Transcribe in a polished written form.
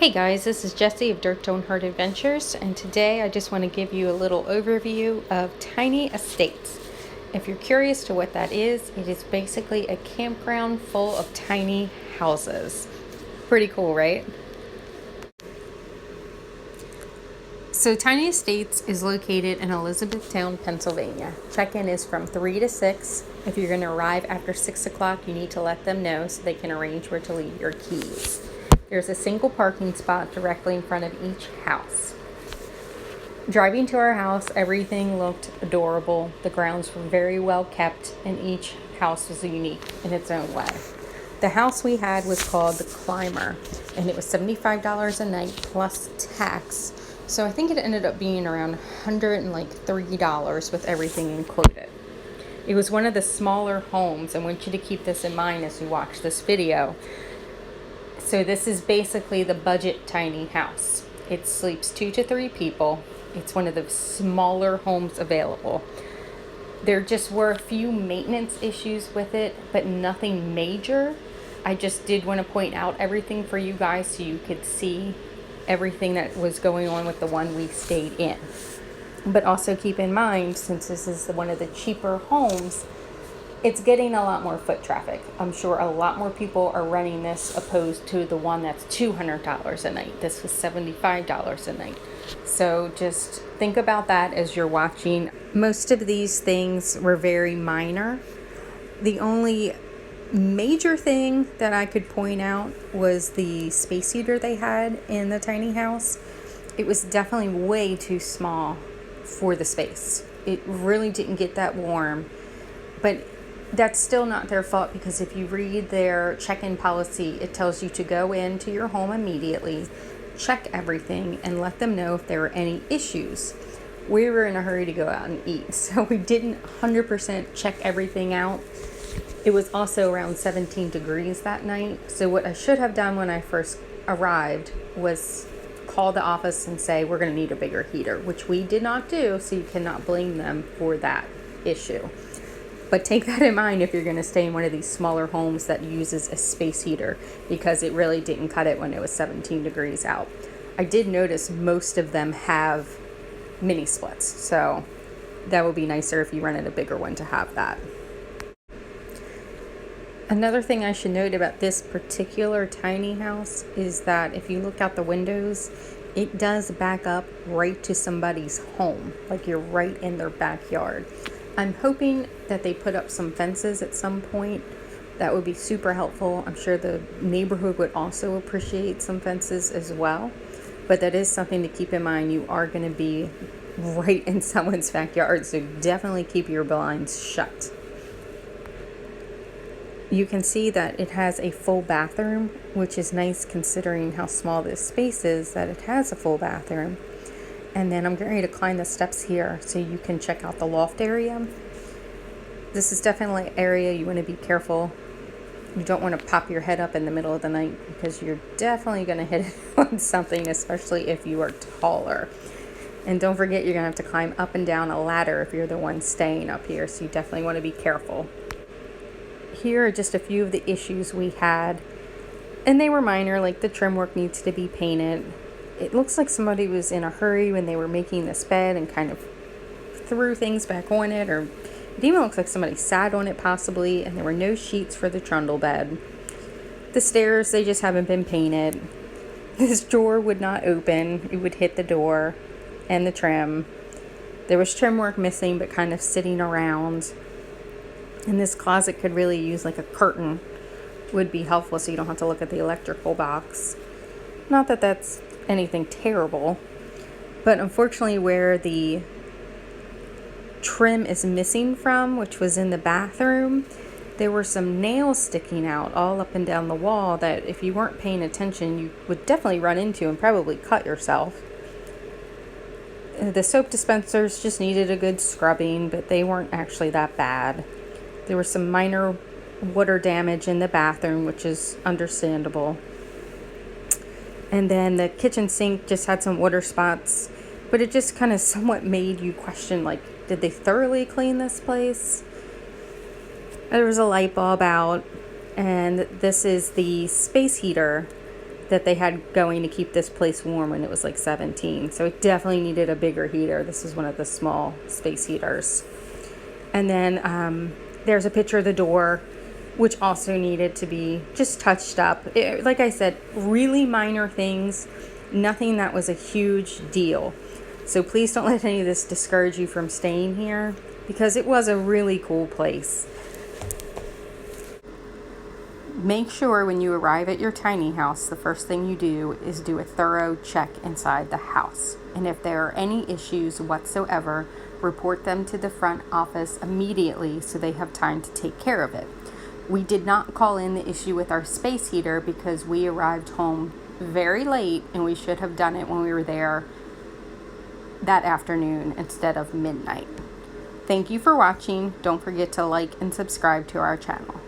Hey guys, this is Jessie of Dirt Don't Hurt Adventures, and today I just want to give you a little overview of tiny estates. If you're curious to what that is, it is basically a campground full of tiny houses. Pretty cool, right? So Tiny Estates is located in Elizabethtown, Pennsylvania. Check-in is from 3 to 6. If you're going to arrive after 6 o'clock, you need to let them know so they can arrange where to leave your keys. There's a single parking spot directly in front of each house. Driving to our house, everything looked adorable. The grounds were very well kept, and each house was unique in its own way. The house we had was called the Climber, and it was $75 a night plus tax. So I think it ended up being around $103 with everything included. It was one of the smaller homes. I want you to keep this in mind as you watch this video. So this is basically the budget tiny house. It sleeps 2 to 3 people. It's one of the smaller homes available. There just were a few maintenance issues with it, but nothing major. I just did want to point out everything for you guys so you could see everything that was going on with the one we stayed in. But also keep in mind, since this is one of the cheaper homes, it's getting a lot more foot traffic. I'm sure a lot more people are renting this opposed to the one that's $200 a night. This was $75 a night. So just think about that as you're watching. Most of these things were very minor. The only major thing that I could point out was the space heater they had in the tiny house. It was definitely way too small for the space. It really didn't get that warm. But that's still not their fault, because if you read their check-in policy, it tells you to go into your home immediately, check everything, and let them know if there are any issues. We were in a hurry to go out and eat, so we didn't 100% check everything out. It was also around 17 degrees that night, so what I should have done when I first arrived was call the office and say, we're going to need a bigger heater, which we did not do, so you cannot blame them for that issue. But take that in mind if you're going to stay in one of these smaller homes that uses a space heater, because it really didn't cut it when it was 17 degrees out. I did notice most of them have mini splits, so that would be nicer if you rented a bigger one to have that. Another thing I should note about this particular tiny house is that if you look out the windows, it does back up right to somebody's home, like you're right in their backyard. I'm hoping that they put up some fences at some point. That would be super helpful. I'm sure the neighborhood would also appreciate some fences as well. But that is something to keep in mind. You are going to be right in someone's backyard, so definitely keep your blinds shut. You can see that it has a full bathroom, which is nice considering how small this space is, that it has a full bathroom. And then I'm getting ready to climb the steps here so you can check out the loft area. This is definitely an area you want to be careful. You don't want to pop your head up in the middle of the night, because you're definitely going to hit on something, especially if you are taller. And don't forget, you're going to have to climb up and down a ladder if you're the one staying up here, so you definitely want to be careful. Here are just a few of the issues we had, and they were minor, like the trim work needs to be painted. It looks like somebody was in a hurry when they were making this bed and kind of threw things back on it, or it even looks like somebody sat on it possibly, and there were no sheets for the trundle bed. The stairs, they just haven't been painted. This drawer would not open. It would hit the door and the trim. There was trim work missing, but kind of sitting around. And this closet could really use like a curtain, would be helpful so you don't have to look at the electrical box. Not that that's anything terrible, but unfortunately where the trim is missing from, which was in the bathroom, there were some nails sticking out all up and down the wall that if you weren't paying attention you would definitely run into and probably cut yourself. The soap dispensers just needed a good scrubbing, but they weren't actually that bad. There was some minor water damage in the bathroom, which is understandable. And then the kitchen sink just had some water spots, but it just kind of somewhat made you question, like, did they thoroughly clean this place? There was a light bulb out, and this is the space heater that they had going to keep this place warm when it was like 17. So it definitely needed a bigger heater. This is one of the small space heaters. And then there's a picture of the door, which also needed to be just touched up. Like I said, really minor things, nothing that was a huge deal. So please don't let any of this discourage you from staying here, because it was a really cool place. Make sure when you arrive at your tiny house, the first thing you do is do a thorough check inside the house. And if there are any issues whatsoever, report them to the front office immediately so they have time to take care of it. We did not call in the issue with our space heater because we arrived home very late, and we should have done it when we were there that afternoon instead of midnight. Thank you for watching. Don't forget to like and subscribe to our channel.